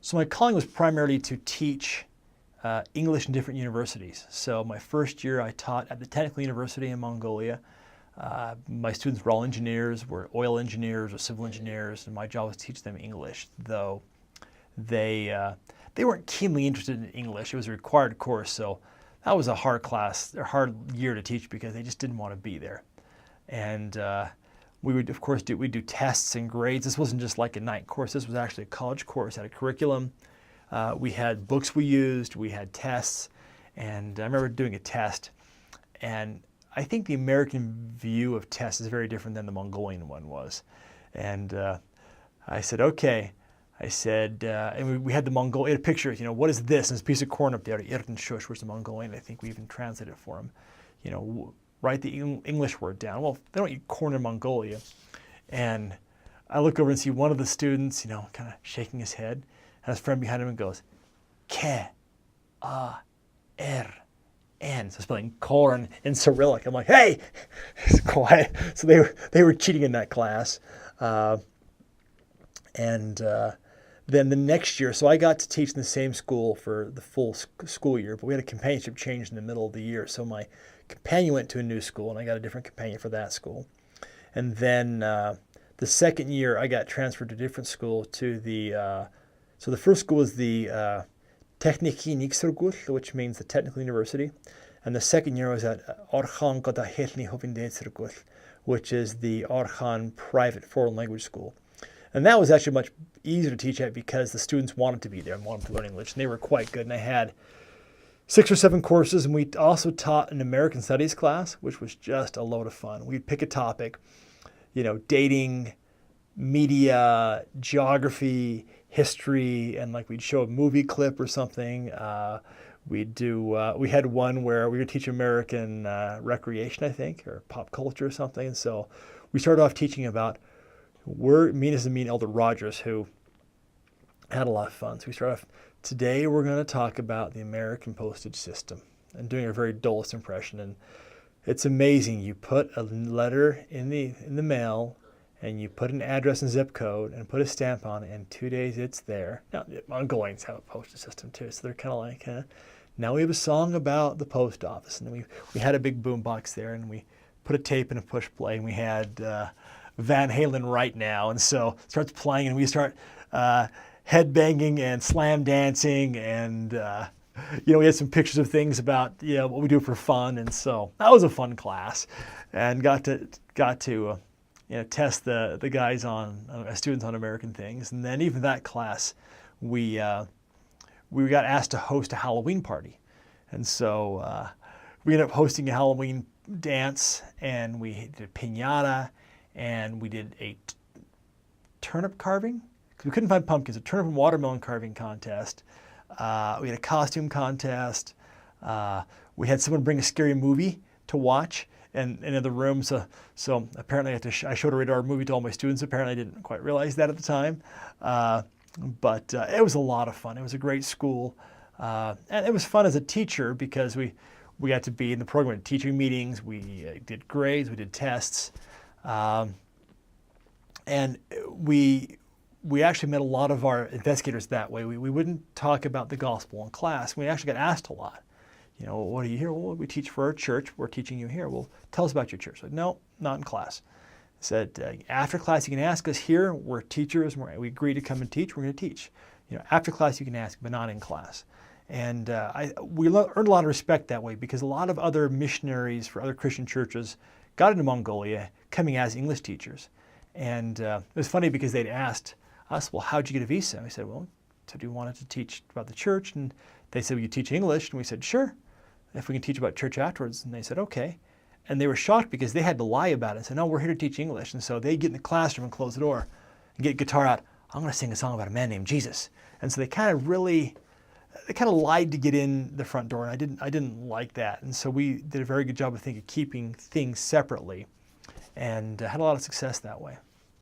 So my calling was primarily to teach English in different universities. So my first year I taught at the Technical University in Mongolia. My students were all engineers, were oil engineers or civil engineers, and my job was to teach them English, though they weren't keenly interested in English. It was a required course, so that was a hard class, or hard year to teach because they just didn't want to be there. And we would, of course, we'd do tests and grades. This wasn't just like a night course. This was actually a college course, had a curriculum. We had books we used, we had tests, and I remember doing a test, and I think the American view of tests is very different than the Mongolian one was. And I said, okay. I said, and we had the Mongolian picture, you know, what is this? And this piece of corn up there, Irten Shush, was the Mongolian. I think we even translated it for him. You know, write the English word down. Well, they don't eat corn in Mongolia. And I look over and see one of the students, you know, kind of shaking his head. And his friend behind him goes, K, A, R, N. So spelling corn in Cyrillic. I'm like, hey, it's quiet. So they were cheating in that class. Then the next year, so I got to teach in the same school for the full school year, but we had a companionship change in the middle of the year. So my companion went to a new school, and I got a different companion for that school. And then the second year, I got transferred to a different school to the, so the first school was the Tekniki Niksergul, which means the Technical University. And the second year was at Orkhan Godahelni Hovindetsergul, which is the Orkhan Private Foreign Language School. And that was actually much easier to teach at because the students wanted to be there and wanted to learn English, and they were quite good. And I had 6 or 7 courses, and we also taught an American Studies class, which was just a load of fun. We'd pick a topic, you know, dating, media, geography, history, and like we'd show a movie clip or something. We had one where we would teach American recreation, I think, or pop culture or something. And so we started off teaching about Minas and me and Elder Rogers, who had a lot of fun. So we start off, today we're going to talk about the American postage system, and doing a very dullest impression. And it's amazing. You put a letter in the mail, and you put an address and zip code and put a stamp on it, and 2 days it's there. Now, Mongolians have a postage system too, so they're kind of like, now we have a song about the post office. And then we had a big boom box there, and we put a tape in a push play, and we had Van Halen Right Now. And so it starts playing, and we start headbanging and slam dancing, and you know, we had some pictures of things about, you know, what we do for fun. And so that was a fun class, and got to you know, test the guys on students on American things. And then even that class, we got asked to host a Halloween party, and so we ended up hosting a Halloween dance, and we did a piñata, and we did a turnip carving, because we couldn't find pumpkins, a turnip and watermelon carving contest. We had a costume contest. We had someone bring a scary movie to watch in the room. So apparently I showed a radar movie to all my students. Apparently I didn't quite realize that at the time. But it was a lot of fun. It was a great school. And it was fun as a teacher because we got to be in the program at teaching meetings. We did grades, we did tests. And we actually met a lot of our investigators that way. We wouldn't talk about the gospel in class. We actually got asked a lot. You know, what are you here? Well, we teach for our church. We're teaching you here. Well, tell us about your church. I said, no, not in class. I said, after class, you can ask us here. We're teachers. We agree to come and teach. We're going to teach. You know, after class, you can ask, but not in class. And we earned a lot of respect that way, because a lot of other missionaries for other Christian churches got into Mongolia coming as English teachers. And it was funny because they'd asked us, well, how'd you get a visa? And we said, well, so we wanted to teach about the church. And they said, will you teach English? And we said, sure, if we can teach about church afterwards. And they said, okay. And they were shocked because they had to lie about it and say, no, we're here to teach English. And so they'd get in the classroom and close the door and get a guitar out. I'm going to sing a song about a man named Jesus. And so they kind of lied to get in the front door. And I didn't like that. And so we did a very good job, I think, of keeping things separately, and had a lot of success that way.